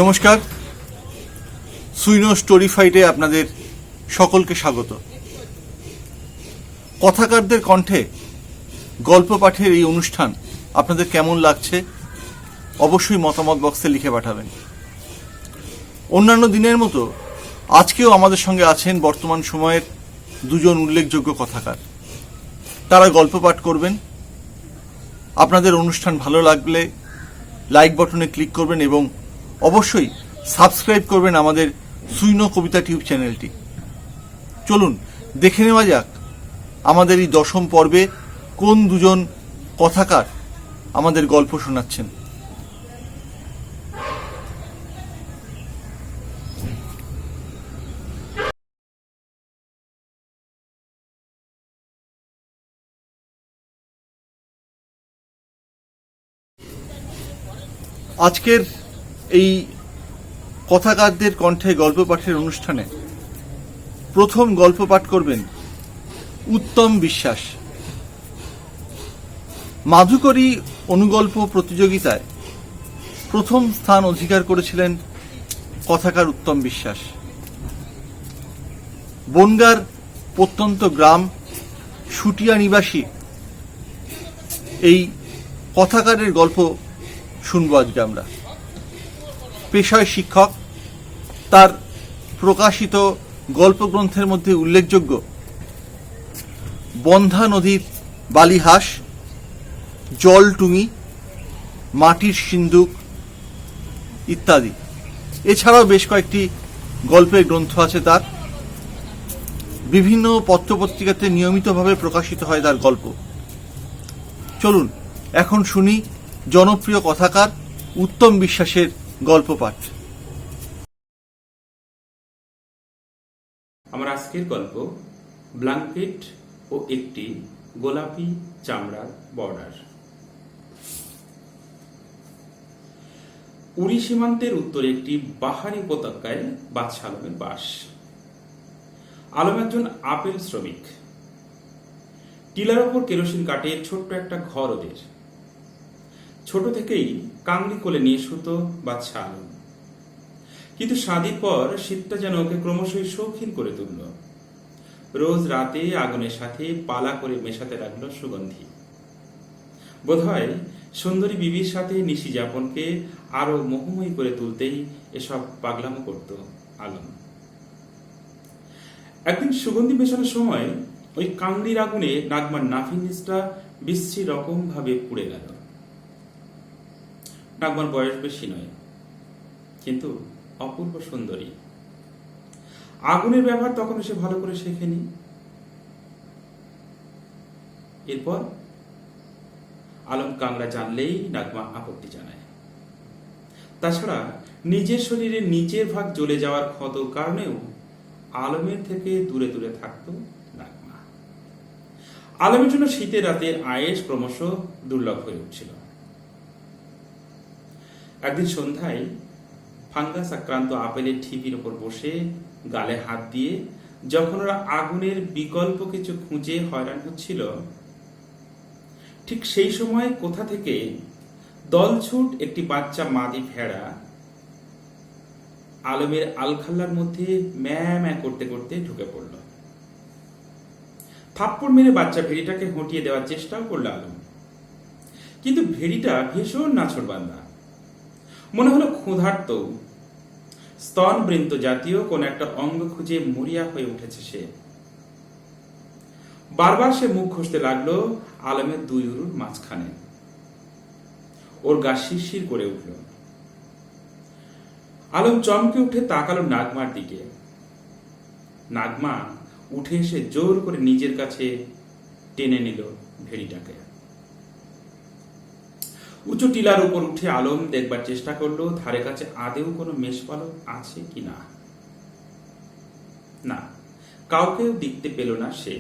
নমস্কার, সুইনো স্টোরি ফাইটে আপনাদের সকলকে স্বাগত। কথাকারদের কণ্ঠে গল্প পাঠের এই অনুষ্ঠান আপনাদের কেমন লাগছে অবশ্যই মতামত বক্সে লিখে পাঠাবেন। অন্যান্য দিনের মতো আজকেও আমাদের সঙ্গে আছেন বর্তমান সময়ের দুজন উল্লেখযোগ্য কথাকার। তারা গল্প পাঠ করবেন। আপনাদের অনুষ্ঠান ভালো লাগলে লাইক বাটনে ক্লিক করবেন এবং অবশ্যই সাবস্ক্রাইব করবেন আমাদের সুইনো কবিতা টিউব চ্যানেলটি। চলুন দেখে নেওয়া যাক আমাদের এই 10ম পর্বে কোন দুজন কথাকার আমাদের গল্প শোনাচ্ছেন। আজকের এই কথাকারদের কণ্ঠে গল্প পাঠের অনুষ্ঠানে প্রথম গল্প পাঠ করবেন উত্তম বিশ্বাস। মাধুকরী অনুগল্প প্রতিযোগিতায় প্রথম স্থান অধিকার করেছিলেন কথাকার উত্তম বিশ্বাস। বনগাঁর প্রত্যন্ত গ্রাম শুটিয়া নিবাসী এই কথাকারের গল্প শুনবো আজকে আমরা। পেশায় শিক্ষক। তার প্রকাশিত গল্পগ্রন্থের মধ্যে উল্লেখযোগ্য বন্ধা নদীর বালিহাঁস, জলটুঙি, মাটির সিন্দুক ইত্যাদি। এছাড়াও বেশ কয়েকটি গল্পের গ্রন্থ আছে তার। বিভিন্ন পত্রপত্রিকাতে নিয়মিতভাবে প্রকাশিত হয় তার গল্প। চলুন এখন শুনি জনপ্রিয় কথাকার উত্তম বিশ্বাসের গল্প পাঠ। আমার আজকের গল্প ব্ল্যাঙ্কেট ও একটি গোলাপি চামড়ার বর্ডার। উড়ি সীমান্তের উত্তরে একটি পাহাড়ি উপত্যকায় বাদশা আলমের বাস। আলম একজন আপেল শ্রমিক। টিলার ওপর কেরোসিন কাটে ছোট্ট একটা ঘর ওদের। ছোট থেকেই কাংড়ি কোলে নিয়ে শুতো বাদশা আলম। কিন্তু শাদির পর শীতটা যেন ওকে ক্রমশই শৌখিন করে তুলল। রোজ রাতে আগুনের সাথে পালা করে মেশাতে লাগলো সুগন্ধি। বোধহয় সুন্দরী বিবির সাথে নিশি যাপনকে আরো মোহময়ী করে তুলতেই এসব পাগলামো করত আলম। একদিন সুগন্ধি মেশানোর সময় ওই কাংড়ির আগুনে নাগমার নাভির নিচটা বিশ্রী রকম ভাবে পুড়ে গেল। নাগমার বয়স বেশি নয়, কিন্তু অপূর্ব সুন্দরী। আগুনের ব্যবহার তখন সে ভালো করে শেখেনি। এরপর আলম কাংড়া জানলেই নাগমা আপত্তি জানায়। তাছাড়া নিজের শরীরের নিচের ভাগ জ্বলে যাওয়ার ক্ষতর কারণেও আলমের থেকে দূরে দূরে থাকত নাগমা। আলমের জন্য শীতের রাতের আয়েশ ক্রমশ দুর্লভ হয়ে উঠছিল। একদিন সন্ধ্যায় ফাঙ্গাস আক্রান্ত আপেলের ঠিপির ওপর বসে গালে হাত দিয়ে যখন ওরা আগুনের বিকল্প কিছু খুঁজে হয়রান হচ্ছিল, ঠিক সেই সময় কোথা থেকে দলছুট একটি বাচ্চা মাদি ভেড়া আলমের আলখাল্লার মধ্যে ম্যা ম্যা করতে করতে ঢুকে পড়ল। থাপ্পড় মেরে বাচ্চা ভেড়িটাকে হটিয়ে দেওয়ার চেষ্টাও করল আলম। কিন্তু ভেড়িটা ভীষণ নাছোড়বান্দা। মনে হলো ক্ষুধার্ত, স্তনবৃন্ত জাতীয় কোন একটা অঙ্গ খুঁজে মরিয়া হয়ে উঠেছে সে। বারবার সে মুখ ঘষতে লাগলো আলমের দুই উরুর মাঝখানে। ওর গা শিরশির করে উঠল। আলম চমকে উঠে তাকালো নাগমার দিকে। নাগমা উঠে এসে জোর করে নিজের কাছে টেনে নিল ভেড়িটাকে। উঁচু টিলার উপর উঠে আলম দেখবার চেষ্টা করলো ধারে কাছে আদেও কোনো মেষপালক আছে কিনা। না, কাউকেও দেখতে পেল না সে।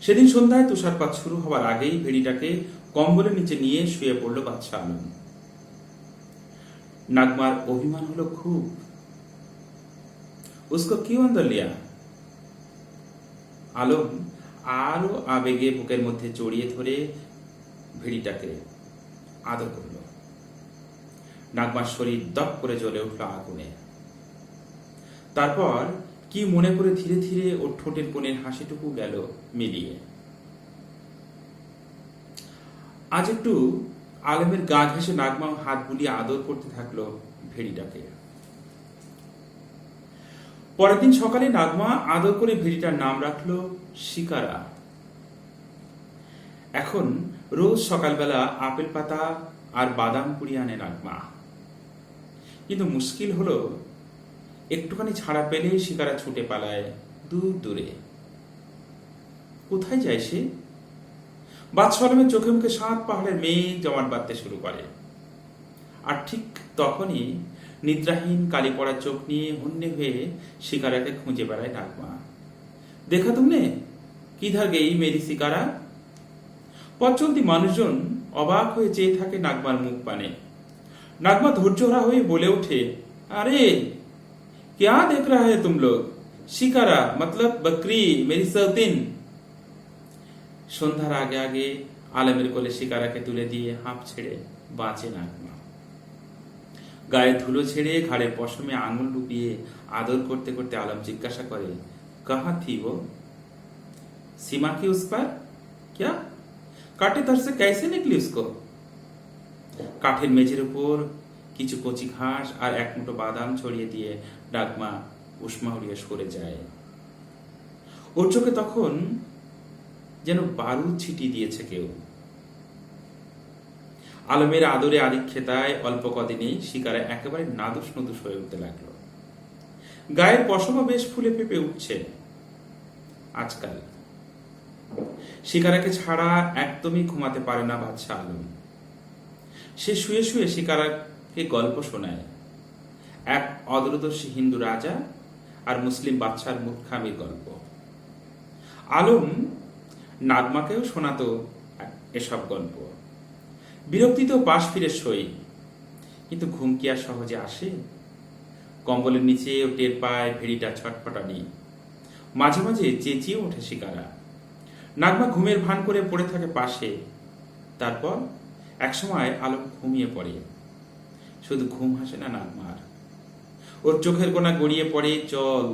সেদিন সন্ধ্যায় তুষারপাত শুরু হওয়ার আগেই ভেড়িটাকে কম্বলের নিচে নিয়ে শুয়ে পড়ল বাদশা আলম। নাগমার অভিমান হলো খুব। উসকো কিউ অন্দর লিয়া? আলম আরো আবেগে বুকের মধ্যে জড়িয়ে ধরে ভেড়িটাকে আদর করল। নাগমার শরীর দপ করে জ্বলে উঠল আগুনে। তারপর কি মনে করে ধীরে ধীরে ওর ঠোঁটের কোণের হাসিটুকু গেল মিলিয়ে। আজ একটু আলেমের গা ঘেঁষে নাগমা হাত বুলিয়ে আদর করতে থাকলো ভেড়িটাকে। পরের দিন সকালে নাগমা আদর করে ভেড়িটার নাম রাখলো শিকারা। এখন রোজ সকালবেলা আপেল পাতা আর বাদাম কুড়িয়ে আনে নাগমা। কিন্তু মুশকিল হলো, একটুখানি ছাড়া পেলেই শিকারা ছুটে পালায় দূর দূরে। কোথায় যায় সে? বাদশাহ আলমের চোখে মুখে 7 পাহাড়ের মেঘ জমাট বাঁধতে শুরু করে। আর ঠিক তখনই নিদ্রাহীন কালি পড়া চোখ নিয়ে হন্যে হয়ে শিকারাকে খুঁজে বেড়ায় নাগমা। দেখা তুমনে কিধার গেই মেরি শিকারা? পথচলতি মানুষজন অবাক হয়ে চেয়ে থাকে নাগমার মুখ পানে। নাগমা ধৈর্যহারা হয়ে বলে ওঠে, আরে क्या देख रहा है तुम लोग? शिकारा मतलब बकरी मेरी सौतीन। সন্ধ্যার আগে আগে আলমের কোলে শিকারাকে তুলে দিয়ে হাঁপ ছেড়ে বাঁচে নাগমা। গায়ে ধুলো ছেড়ে ঘাড়ের পশমে আঙুল ডুবিয়ে আদর করতে করতে আলম জিজ্ঞাসা করে, কাহা থি वो? सीमा की उस पर? क्या? काटे दर से कैसे निकली उसको? কাঠের মেঝের উপর কিছু কচি ঘাস আর এক মুঠো বাদাম ছড়িয়ে দিয়ে নাগমা উষ্মা উড়িয়ে সরে যায়। ওর চোখে তখন যেন বারুদ ছিটিয়ে দিয়েছে কেউ। আলমের আদরে আদিক্ষেতায় অল্প কদিনেই শিকারা একেবারে নাদুস নদুস হয়ে উঠতে লাগলো। গায়ের পশমা বেশ ফুলে ফেপে উঠছে আজকাল। শিকারাকে ছাড়া একদমই ঘুমাতে পারে না বাদশাহ আলম। সে শুয়ে শুয়ে শিকারাকে গল্প শোনায়, এক অদূরদর্শী হিন্দু রাজা আর মুসলিম বাদশার মূর্খামির গল্প। আলম নাগমাকেও শোনাতো এসব গল্প। বিরক্তিতেও পাশ ফিরে সই, কিন্তু ঘুম কি আর সহজে আসে? কম্বলের নিচে ও টের পায় ভেড়িটা ছটফটানি। মাঝে মাঝে চেঁচিয়ে ওঠে শিকারা। নাগমা ঘুমের ভান করে পড়ে থাকে পাশে। তারপর একসময় আলম ঘুমিয়ে পড়ে। শুধু ঘুম হাসে না নাগমার, ওর চোখের কোনা গড়িয়ে পড়ে জল।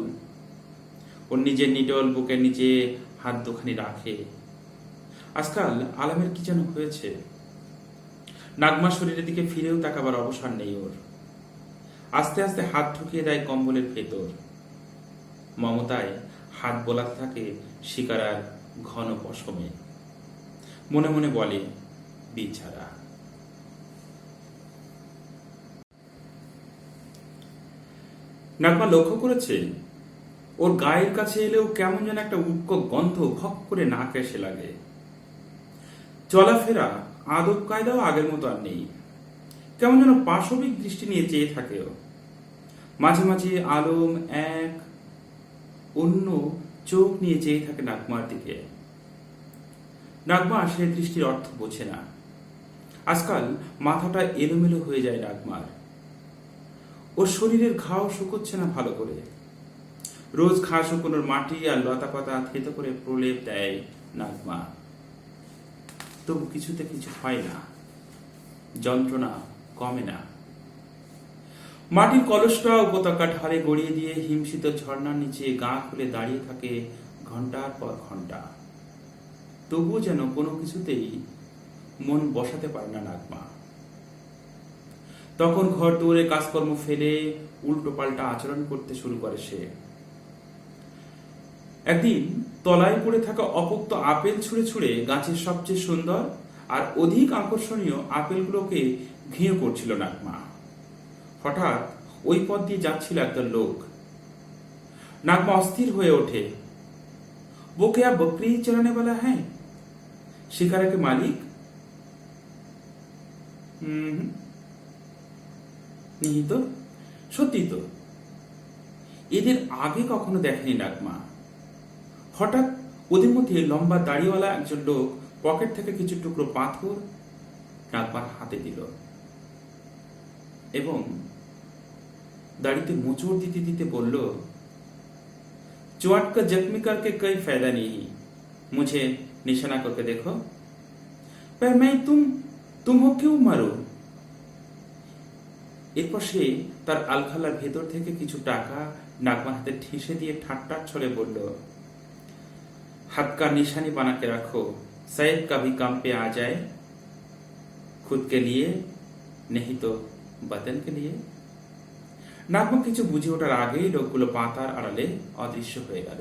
ওর নিজের নিটল বুকের নিচে হাত দুখানি রাখে। আজকাল আলমের কি যেন হয়েছে। নাগমার শরীরের দিকে ফিরেও তাকাবার অবসর নেই ওর। আস্তে আস্তে হাত ঢুকিয়ে দেয় কম্বলের ভেতর। মমতায় হাত বোলাতে থাকে শিকারার ঘন পশমে। মনে মনে বলে, বিছাড়া। নাগমা লক্ষ্য করেছে ওর গায়ের কাছে এলেও কেমন যেন একটা উটকো গন্ধ ভক করে নাকে এসে লাগে। চলাফেরা আদব কায়দাও আগের মতো আর নেই। কেমন যেন পাশবিক দৃষ্টি নিয়ে চেয়ে থাকে ও। মাঝে মাঝে আলম এক অন্য চোখ নিয়ে চেয়ে থাকে নাগমার দিকে। নাগমা সে দৃষ্টির অর্থ বোঝে না। আজকাল মাথাটা এলোমেলো হয়ে যায় নাগমার। ওর শরীরের ঘাও শুকোচ্ছে না ভালো করে। রোজ ঘা শুকোনোর মাটি আর লতা পাতা থেতো করে প্রলেপ দেয় নাগমা। তবু কিছুতে কিছু হয় না, যন্ত্রণা কমে না। মাটির কলসটা উপত্যকা ঢালে গড়িয়ে দিয়ে হিমশীত ঝর্ণার নিচে গা খুলে দাঁড়িয়ে থাকে ঘন্টার পর ঘন্টা। তবুও যেন কোনো কিছুতেই মন বসাতে পারে না নাগমা। তখন ঘর দুয়ারে কাজকর্ম ফেলে উল্টো পাল্টা আচরণ করতে শুরু করে সে। একদিন তলায় পড়ে থাকা অপোক্ত আপেল ছুঁড়ে ছুঁড়ে গাছের সবচেয়ে সুন্দর আর অধিক আকর্ষণীয় আপেলগুলোকে ঘিয়ে করছিল নাগমা। হঠাৎ ওই পথ দিয়ে যাচ্ছিল একদল লোক। নাগমা অস্থির হয়ে ওঠে। वो क्या बकरी चराने वाला है? शिकारा के मालिक? नहीं तो, সত্যি তো। এদের আগে কখনো দেখেনি নাগমা। হঠাৎ ওদের মধ্যে লম্বা দাড়িওয়ালা একজন লোক পকেট থেকে কিছু টুকরো পাথর নাগমার হাতে দিল এবং দাড়িতে মোচড় দিতে দিতে বলল, चोट का जख्मी करके कोई फायदा नहीं, मुझे निशाना करके देखो। पर मैं तुम हो क्यों मारो? এরপর সে তার আলখাল্লার ভেতর থেকে কিছু টাকা নাগমার হাতে ঠেসে দিয়ে ঠাট্টার ছলে বলল, হাত কা নিশানি বানাকে রাখো, शायद कभी काम पे आ जाए, खुद के लिए नहीं तो वतन के लिए। নাগমা কিছু বুঝে ওঠার আগেই লোকগুলো পাতার আড়ালে অদৃশ্য হয়ে গেল।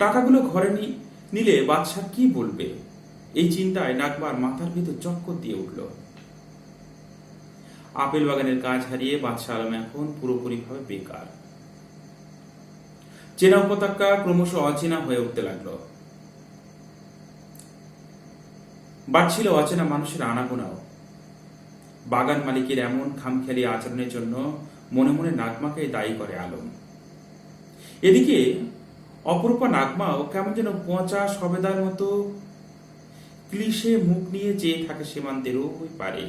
টাকাগুলো ঘরে নিলে বাদশা কি বলবে, এই চিন্তায় নাগমার মাথার ভিতর চক্কর দিয়ে উঠল। আপেল বাগানের কাজ হারিয়ে বাদশা আলম এখন পুরোপুরিভাবে বেকার। চেনা উপত্যকা ক্রমশ অচেনা হয়ে উঠতে লাগলো। বাড়ছিল অচেনা মানুষের আনাগোনাও। বাগান মালিকের এমন খামখেয়ালি আচরণের জন্য মনে মনে নাগমাকে দায়ী করে আলম। এদিকে অপরূপা নাগমাও কেমন যেন পচা সবেদার মতো ক্লিশে মুখ নিয়ে চেয়ে থাকে সীমান্তের ওই পারে।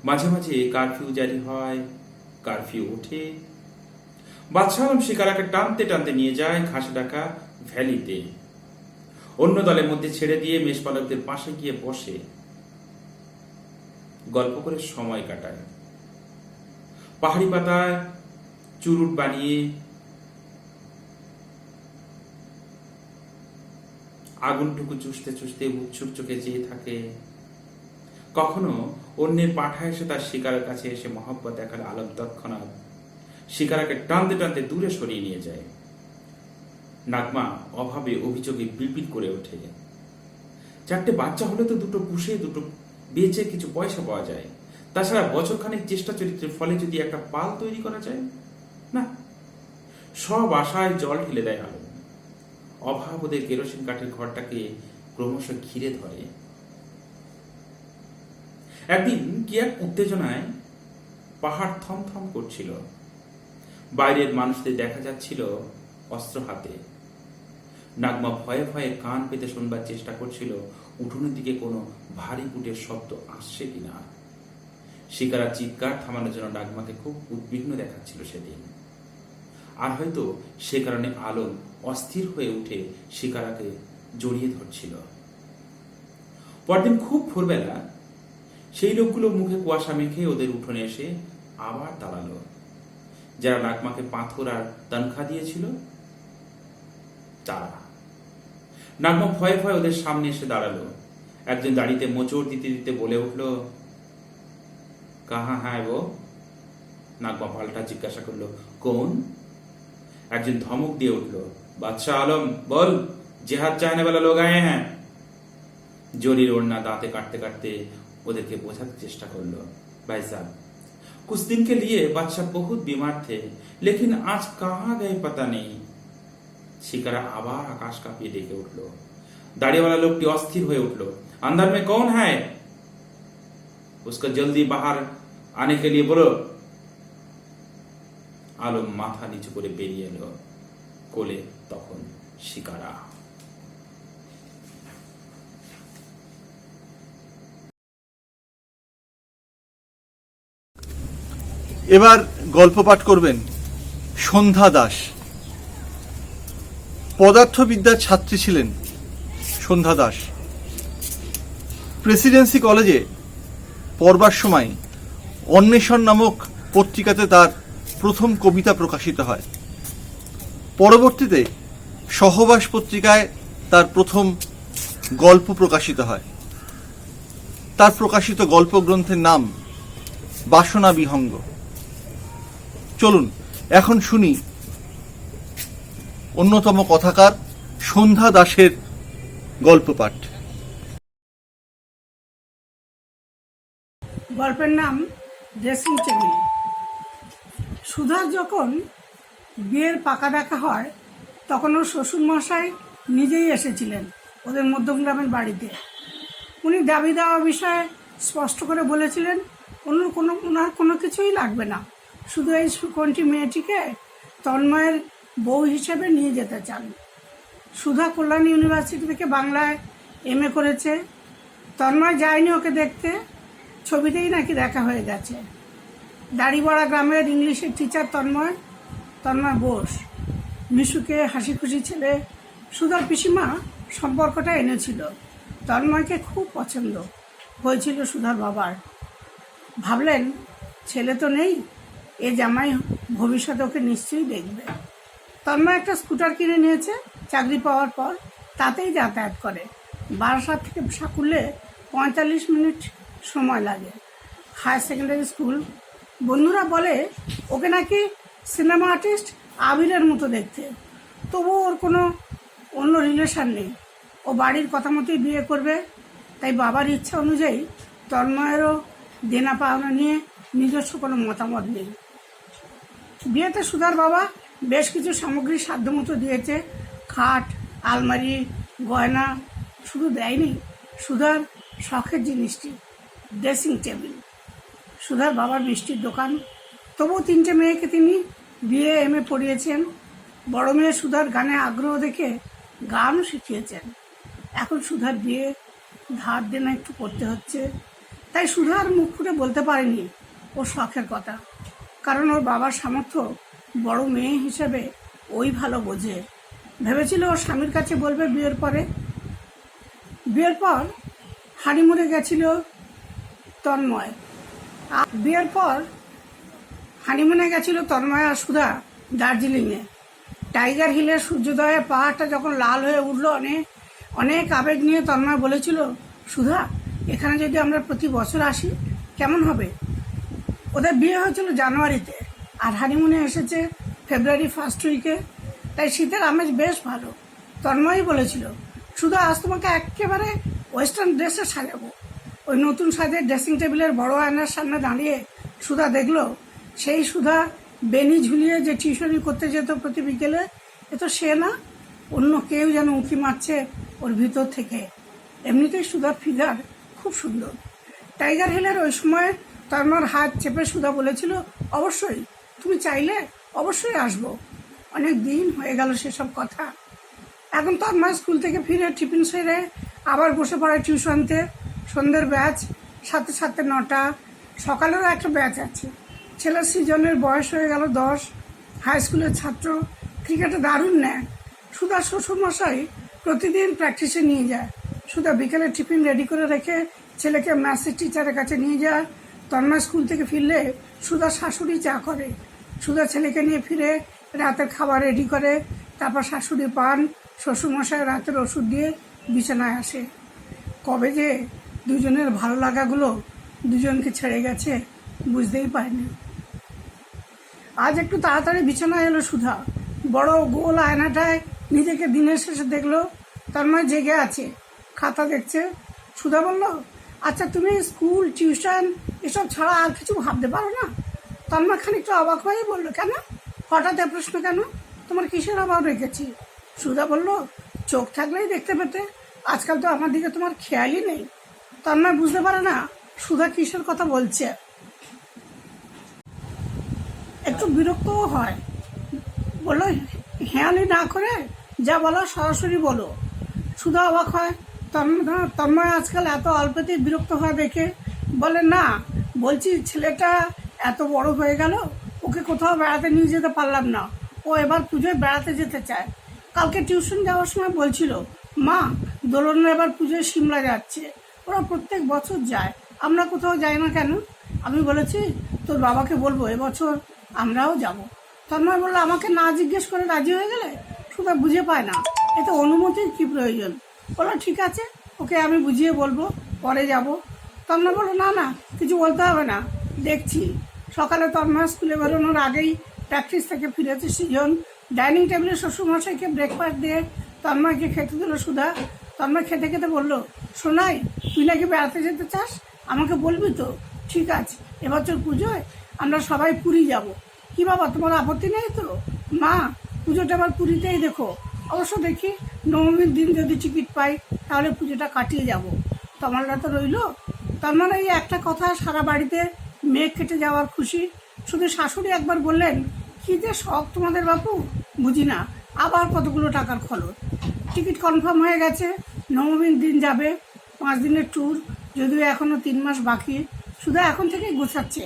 মাঝে মাঝে কারফিউ জারি হয়, কারফিউ ওঠে। বাদশা আলম শিকারাকে টানতে টানতে নিয়ে যায় ঘাসে ঢাকা ভ্যালিতে। অন্য দলের মধ্যে ছেড়ে দিয়ে মেষপালকদের পাশে গিয়ে বসে গল্প করে সময় কাটায়। পাহাড়ি পাতায় চুরুট বানিয়ে আগুনটুকু চুষতে চুষতে উৎসুক চোখে চেয়ে থাকে। কখনো অন্যের পাঠা এসে তার শিকারের কাছে এসে মহব্বত দেখালে আলম তৎক্ষণাৎ শিকারাকে টানতে টানতে দূরে সরিয়ে নিয়ে যায়। নাগমা অভাবে অভিযোগে বিড়বিড় করে ওঠে, চারটে বাচ্চা হলে তো দুটো পুষে দুটো বেচে কিছু পয়সা পাওয়া যায়, তাছাড়া বছরখানেক চেষ্টা চরিত্রের ফলে যদি একটা পাল তৈরি করা যায় না। সব আশায় জল ঢেলে দেয় আলো। অভাব ওদের কেরোসিন কাঠের ঘরটাকে ক্রমশ ঘিরে ধরে। একদিন কি এক উত্তেজনায় পাহাড় থমথম করছিল। বাইরের মানুষদের দেখা যাচ্ছিল অস্ত্র হাতে। নাগমা ভয়ে ভয়ে কান পেতে শুনবার চেষ্টা করছিল উঠোনের দিকে কোনো ভারী বুটের শব্দ আসছে কিনা। শিকারা চিৎকার থামানোর জন্য নাগমাকে খুব উদ্বিগ্ন দেখাচ্ছিল সেদিন। আর হয়তো সে কারণে আলম অস্থির হয়ে উঠে শিকারাকে জড়িয়ে ধরছিল। পরদিন খুব ভোরবেলা সেই লোকগুলো মুখে কুয়াশা মেখে ওদের উঠোনে এসে আবার দাঁড়ালো। যারা নাগমাকে পাথর আর তনখা দিয়েছিল তারা। নাগমা ভয়ে ভয়ে ওদের সামনে এসে দাঁড়ালো। একজন দাড়িতে মোচড় দিতে দিতে বলে উঠল, কাহা হ্যাঁ वो? নাগমা পাল্টা জিজ্ঞাসা করলো, কোন? একজন ধমক দিয়ে উঠল, বাদশাহ আলম বল, জেহাদ চাহনে वाला लोग आए हैं। জরির ওড়না দাঁতে কাটতে কাটতে ওদেরকে বোঝাতে চেষ্টা করলো, भाई साहब कुछ दिन के लिए बादशाह बहुत बीमार थे, लेकिन आज कहाँ गए पता नहीं। শিকারা আবার আকাশ কাঁপিয়ে ডেকে উঠল। দাড়িওয়ালা লোকটি অস্থির হয়ে উঠল, अंदर में कौन है? उसको जल्दी बाहर आने के लिए बोलो। আলম মাথা নিচু করে বেরিয়ে এলো। কোলে তখন শিকারা। এবার গল্প পাঠ করবেন সন্ধ্যা দাস। পদার্থবিদ্যার ছাত্রী ছিলেন সন্ধ্যা দাস। প্রেসিডেন্সি কলেজে পড়বার সময় অন্বেষণ নামক পত্রিকাতে তার প্রথম কবিতা প্রকাশিত হয়। পরবর্তীতে সহবাস পত্রিকায় তার প্রথম গল্প প্রকাশিত হয়। তার প্রকাশিত গল্প গ্রন্থের নাম বাসনা বিহঙ্গ। চলুন এখন শুনি অন্যতম কথাকার সন্ধ্যা দাসের গল্প পাঠ। গল্পের নাম ড্রেসিং টেবিল। সুধার যখন বিয়ের পাকা দেখা হয় তখন ওর শ্বশুরমশাই নিজেই এসেছিলেন ওদের মধ্যমগ্রামের বাড়িতে। উনি দাবি দেওয়া বিষয়ে স্পষ্ট করে বলেছিলেন ওনার কোনো কিছুই লাগবে না, শুধু এই সুকন্ঠী মেয়েটিকে তন্ময়ের বউ হিসেবে নিয়ে যেতে চান। সুধা কল্যাণ ইউনিভার্সিটি থেকে বাংলায় MA করেছে। তন্ময় যায়নি ওকে দেখতে, ছবিতেই নাকি দেখা হয়ে গেছে। দাড়িপাড়া গ্রামের ইংলিশের টিচার তন্ময় বোস, মিশুকে হাসি খুশি ছেলে। সুধার পিসিমা সম্পর্কটা এনেছিল। তন্ময়কে খুব পছন্দ হয়েছিল সুধার বাবার। ভাবলেন ছেলে তো নেই, এ জামাই ভবিষ্যতে ওকে নিশ্চয়ই দেখবে। তন্ময় একটা স্কুটার কিনে নিয়েছে চাকরি পাওয়ার পর, তাতেই যাতায়াত করে। বারাসাত থেকে সাকুল্যে 45 মিনিট সময় লাগে। Higher secondary school. বন্ধুরা বলে ওকে নাকি সিনেমা আর্টিস্ট আবিরের মতো দেখতে। তবুও ওর কোনো অন্য রিলেশন নেই, ও বাড়ির কথা মতোই বিয়ে করবে। তাই বাবার ইচ্ছা অনুযায়ী তন্ময়েরও দেনা পাওনা নিয়ে নিজস্ব কোনো মতামত নেই। বিয়েতে সুধার বাবা বেশ কিছু সামগ্রী সাধ্যমতো দিয়েছে। খাট, আলমারি, গয়না। শুধু দেয়নি সুধার শখের জিনিসটি, ড্রেসিং টেবিল। সুধার বাবার মিষ্টির দোকান। তবুও 3টে মেয়েকে তিনি বিয়ে এমএ পড়িয়েছেন। বড় মেয়ে সুধার গানে আগ্রহ দেখে গানও শিখিয়েছেন। এখন সুধার বিয়ে ধার দেনা একটু করতে হচ্ছে, তাই সুধার মুখ ফুটে বলতে পারেনি ওর শখের কথা, কারণ ওর বাবার সামর্থ্য বড় মেয়ে হিসেবে ওই ভালো বোঝে। ভেবেছিল ওর স্বামীর কাছে বলবে বিয়ের পরে। বিয়ের পর হানিমুনে গেছিল তন্ময়। বিয়ের পর হানিমুনে গেছিল তন্ময় আর সুধা দার্জিলিংয়ে। টাইগার হিলের সূর্যোদয়ে পাহাড়টা যখন লাল হয়ে উঠল, অনেক আবেগ নিয়ে তন্ময় বলেছিল, সুধা এখানে যদি আমরা প্রতি বছর আসি কেমন হবে? ওদের বিয়ে হয়েছিল জানুয়ারিতে আর হানিমুনে এসেছে ফেব্রুয়ারি ফার্স্ট উইকে, তাই শীতের আমেজ বেশ ভালো। তন্ময়ই বলেছিল, সুধা আজ তোমাকে একেবারে ওয়েস্টার্ন ড্রেসে সাজাবো। ওই নতুন সাজের ড্রেসিং টেবিলের বড় আয়নার সামনে দাঁড়িয়ে সুধা দেখলো সেই সুধা বেনি ঝুলিয়ে যে টিউশনি করতে যেত প্রতি বিকেলে, এ তো সে না, অন্য কেউ যেন উঁকি মারছে ওর ভিতর থেকে। এমনিতেই সুধার ফিগার খুব সুন্দর। টাইগার হিলের ওই সময় তন্ময়ের হাত চেপে সুধা বলেছিল, অবশ্যই, তুমি চাইলে অবশ্যই আসবো। অনেক দিন হয়ে গেল সেসব কথা। এখন তন্ময় স্কুল থেকে ফিরে টিফিন সেরে আবার বসে পড়ে টিউশনতে। সন্ধ্যের ব্যাচ, সাথে সাথে 9টা। সকালেরও একটা ব্যাচ আছে। ছেলের সিজনের বয়স হয়ে গেল 10, হাই স্কুলের ছাত্র। ক্রিকেটে দারুণ নেয়। সুধার শ্বশুরমশাই প্রতিদিন প্র্যাকটিসে নিয়ে যায়। সুধা বিকেলে টিফিন রেডি করে রেখে ছেলেকে ম্যাথসের টিচারের কাছে নিয়ে যায়। তন্ময় স্কুল থেকে ফিরলে সুধার শাশুড়ি চা করে। সুধা ছেলেকে নিয়ে ফিরে রাতের খাবার রেডি করে, তারপর শাশুড়ি পান, শ্বশুরমশাই রাতের ওষুধ দিয়ে বিছানায় আসে। কবে যে দুজনের ভালো লাগাগুলো দুজনকে ছেড়ে গেছে বুঝতেই পারেনি। আজ একটু তাড়াতাড়ি বিছানায় এলো সুধা। বড় গোল আয়নাটায় নিজেকে দিনের শেষে দেখলো। তন্ময় জেগে আছে, খাতা দেখছে। সুধা বলল, আচ্ছা তুমি স্কুল, টিউশন এসব ছাড়া আর কিছু ভাবতে পারো না? তন্ময় খানিকটা অবাক হয়ে বলল, কেন? হঠাৎ এ প্রশ্ন কেন? তোমার কিসের অভাব রেখেছি? সুধা বলল, চোখ থাকলেই দেখতে পেতে, আজকাল তো আমার দিকে তোমার খেয়ালই নেই। তন্ময় বুঝতে পারে না সুধা কিসের কথা বলছে। একটু বিরক্তও হয়। বললো, হেয়ালি না করে যা বলো সরাসরি বলো। সুধা অবাক হয়। তন্ময় আজকাল এত অল্পতেই বিরক্ত হয় দেখে বলে, না বলছি ছেলেটা এত বড় হয়ে গেল, ওকে কোথাও বেড়াতে নিয়ে যেতে পারলাম না। ও এবার পুজোয় বেড়াতে যেতে চায়। কালকে টিউশন যাওয়ার সময় বলছিল, মা দোলনা এবার পুজোয় সিমলা যাচ্ছে। ওরা প্রত্যেক বছর যায়, আমরা কোথাও যাই না কেন? আমি বলেছি তোর বাবাকে বলবো এবছর আমরাও যাব। তন্ময় বললো, আমাকে না জিজ্ঞেস করে রাজি হয়ে গেলে? সুধা বুঝে পায় না এতে অনুমতির কি প্রয়োজন। বললো, ঠিক আছে, ওকে আমি বুঝিয়ে বলবো, পরে যাব। তন্ময় বললো, না না, কিছু বলতে হবে না, দেখছি। সকালে তন্ময় স্কুলে বেরোনোর আগেই প্র্যাকটিস থেকে ফিরেছে সৃজন। ডাইনিং টেবিলে শ্বশুরমশাইকে ব্রেকফাস্ট দিয়ে তন্ময়কে খেতে দিল সুধা। তন্ময় খেতে খেতে বললো, শোনাই তুই নাকি বেড়াতে যেতে চাস, আমাকে বলবি তো? ঠিক আছে, এবছর পুজোয় আমরা সবাই পুরী যাব। কি বাবা, তোমার আপত্তি নেই তো? মা, পুজোটা আবার পুরীতেই দেখো। অবশ্য দেখি নবমীর দিন যদি টিকিট পাই তাহলে পুজোটা কাটিয়ে যাব। তোমাররা তো রইল। তন্ময় এই একটা কথা সারা বাড়িতে মেঘ কেটে যাওয়ার খুশি। শুধু শাশুড়ি একবার বললেন, কি যে শখ তোমাদের বাপু, বুঝি না, আবার কতগুলো টাকার খরচ। টিকিট কনফার্ম হয়ে গেছে, নবমীর দিন যাবে। 5 দিনের ট্যুর, যদিও এখনো 3 মাস বাকি। শুধু এখন থেকেই গোছাচ্ছে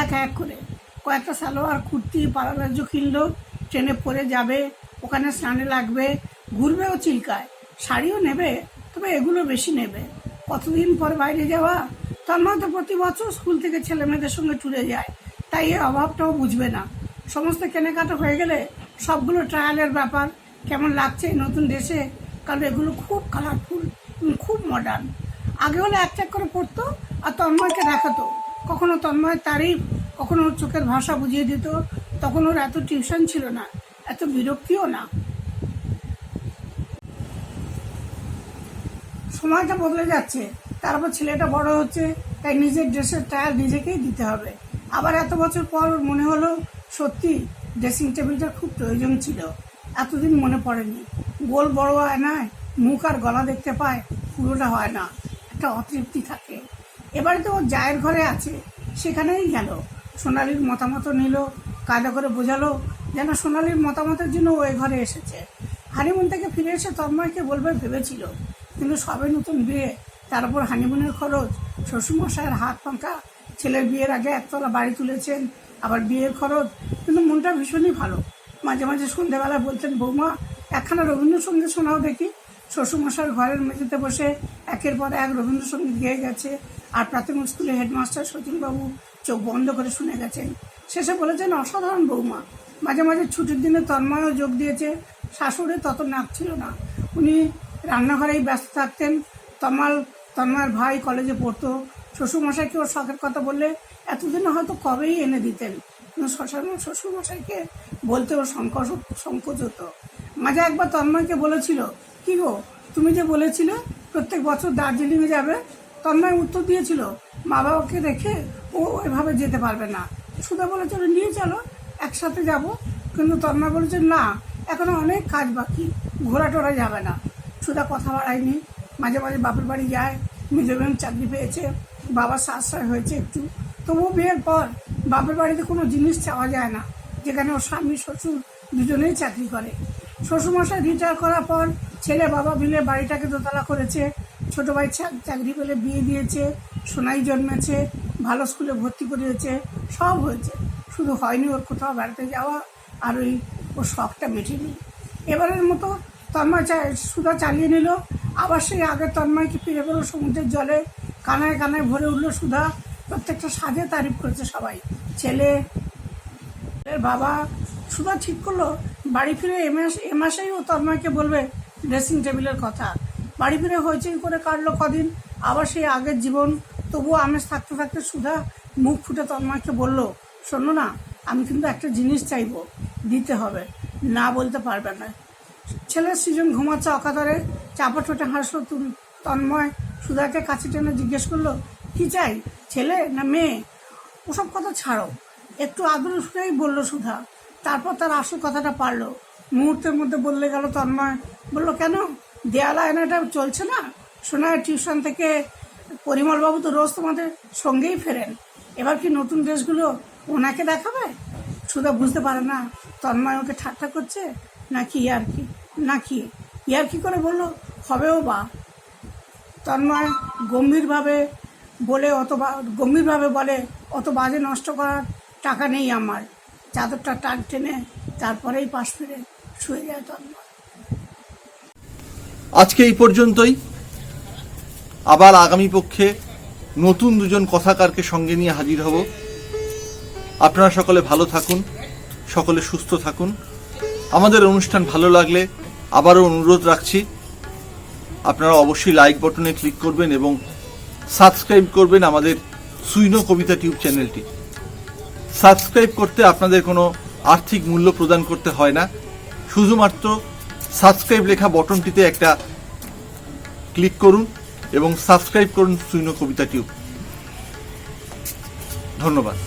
এক এক করে। কয়েকটা সালোয়ার, কুর্তি, পালারাজ্য কিনলো। ট্রেনে পরে যাবে, ওখানে স্নানে লাগবে, ঘুরবেও চিল্কায়। শাড়িও নেবে, তবে এগুলো বেশি নেবে। কতদিন পর বাইরে যাওয়া, তন্ময় তো প্রতি বছর স্কুল থেকে ছেলে মেয়েদের সঙ্গে ট্যুরে যায়, তাই এই অভাবটাও বুঝবে না। সমস্ত কেনাকাটা হয়ে গেলে সবগুলো ট্রায়ালের ব্যাপার, কেমন লাগছে এই নতুন ড্রেসে, কারণ এগুলো খুব কালারফুল, খুব মডার্ন। আগে হলে এক এক করে পড়তো আর তন্ময়কে দেখাতো, কখনো তন্ময়ের তারিফ, কখনো ওর চোখের ভাষা বুঝিয়ে দিত। তখন ওর এত টিউশন ছিল না, এত বিরক্তিও না। সময়টা বদলে যাচ্ছে, তারপর ছেলেটা বড় হচ্ছে, তাই নিজের ড্রেসের ট্রায়াল নিজেকেই দিতে হবে। আবার এত বছর পর ওর মনে হলো সত্যি ড্রেসিং টেবিলটা খুব প্রয়োজন ছিল, এতদিন মনে পড়েনি। গোল বড় আয়নায় মুখ আর গলা দেখতে পায়, পুরোটা হয় না, একটা অতৃপ্তি থাকে। এবারে তো ওর জায়ের ঘরে আছে, সেখানেই গেল, সোনালির মতামত নিল, কায়দা করে বোঝালো যেন সোনালির মতামতের জন্য ও এ ঘরে এসেছে। হানিমুন থেকে ফিরে এসে তন্ময়কে বলবে ভেবেছিল, কিন্তু সবে নতুন বিয়ে, তার উপর হানিমুনের খরচ, শ্বশুরমশাইয়ের হাত পাঙ্কা, ছেলের বিয়ের আগে একতলা বাড়ি তুলেছেন, আবার বিয়ের খরচ। কিন্তু মনটা ভীষণই ভালো। মাঝে মাঝে সন্ধ্যেবেলা বলতেন, বৌমা একখানা রবীন্দ্রসঙ্গীত শোনাও দেখি। শ্বশুরমশাইয়ের ঘরের মেঝেতে বসে একের পর এক রবীন্দ্রসঙ্গীত গেয়ে গেছে, আর প্রাথমিক স্কুলে হেডমাস্টার সচিনবাবু চোখ বন্ধ করে শুনে গেছেন। শেষে বলেছেন, অসাধারণ বৌমা। মাঝে মাঝে ছুটির দিনে তন্ময়ও যোগ দিয়েছে। শাশুড়ি তত নাক ছিল না, উনি রান্নাঘরেই ব্যস্ত থাকতেন। তন্ময়ের ভাই কলেজে পড়তো, শ্বশুরমশাইকে ওর শখের কথা বললে এতদিনে হয়তো কবেই এনে দিতেন, কিন্তু শ্বশুরমশাইকে বলতে ওর সংকোচ হতো। মাঝে একবার তন্ময়কে বলেছিল, কি গো তুমি যে বলেছিলে প্রত্যেক বছর দার্জিলিংয়ে যাবে, তন্ময় উত্তর দিয়েছিল, মা বাবাকে রেখে ও এভাবে যেতে পারবে না। সুধা বলেছিল, নিয়ে চলো একসাথে যাব, কিন্তু তন্ময় বলেছে, না এখনো অনেক কাজ বাকি, ঘোরা টোরা যাবে না। সুধা কথা বাড়ায়নি। মাঝে মাঝে বাপের বাড়ি যায়, মেজর চাকরি পেয়েছে, বাবার সাশ্রয় হয়েছে একটু। তবুও বিয়ের পর বাপের বাড়িতে কোনো জিনিস চাওয়া যায় না, যেখানে ওর স্বামী শ্বশুর দুজনেই চাকরি করে। শ্বশুরমশাই রিটায়ার করার পর ছেলে বাবা মিলে বাড়িটাকে দোতলা করেছে। ছোট ভাই চাকরি পেলে বিয়ে দিয়েছে, সোনাই জন্মেছে, ভালো স্কুলে ভর্তি করিয়েছে, সব হয়েছে। শুধু হয়নি ওর কোথাও বেড়াতে যাওয়া, আর ওর শখটা মেটেনি। এবারের মতো তন্ময় সুধা চালিয়ে নিল। আবার সেই আগের তন্ময়কে ফিরে পেল সমুদ্রের জলে। কানায় কানায় ভরে উঠল সুধা। প্রত্যেকটা সাজে তারিফ করেছে সবাই, ছেলে বাবা। সুধা ঠিক করলো বাড়ি ফিরে এ মাসেই ও তন্ময়কে বলবে ড্রেসিং টেবিলের কথা। বাড়ি ফিরে হইচই করে কাটলো কদিন, আবার সেই আগের জীবন। তবুও আমেজ থাকতে থাকতে সুধা মুখ ফুটে তন্ময়কে বলল, শোনো না, আমি কিন্তু একটা জিনিস চাইবো, দিতে হবে, না বলতে পারবে না। ছেলের সৃজন ঘুমাচ্ছে অকাতরে, চাপা ঠোঁটে হাসলো তন্ময়। সুধাকে কাছে টেনে জিজ্ঞেস করলো, কি চাই, ছেলে না মেয়ে? ওসব কথা ছাড়ো, একটু আদর শুনেই বললো সুধা। তারপর তার আসল কথাটা পারলো, মুহূর্তের মধ্যে বললে গেল তন্ময়। বললো, কেন দেয়াল আয়নাটা চলছে না? সোনার টিউশন থেকে পরিমলবাবু তো রোজ তোমাদের সঙ্গেই ফেরেন, এবার কি নতুন ড্রেসগুলো ওনাকে দেখাবে? সুধা বুঝতে পারে না তন্ময় ওকে ঠাট্টা করছে নাকি ইয়ার্কি করে বললো, হবেও বা। তন্ময় গম্ভীরভাবে বলে অত বাজে নষ্ট করার টাকা নেই আমার। চাদরটা টান টেনে তারপরেই পাশ ফিরে শুয়ে যায় তন্ময়। আজকে এই পর্যন্তই। আবার আগামী পক্ষে নতুন দুজন কথাকারকে সঙ্গে নিয়ে হাজির হব। আপনারা সকলে ভালো থাকুন, সকলে সুস্থ থাকুন। আমাদের অনুষ্ঠান ভালো লাগলে আবারও অনুরোধ রাখছি, আপনারা অবশ্যই লাইক বাটনে ক্লিক করবেন এবং সাবস্ক্রাইব করবেন আমাদের সুইনো কবিতা টিউব চ্যানেলটি। সাবস্ক্রাইব করতে আপনাদের কোনো আর্থিক মূল্য প্রদান করতে হয় না, শুধুমাত্র সাবস্ক্রাইব লেখা বটনটিতে একটা ক্লিক করুন এবং সাবস্ক্রাইব করুন সুইনো কবিতা টিউব। ধন্যবাদ।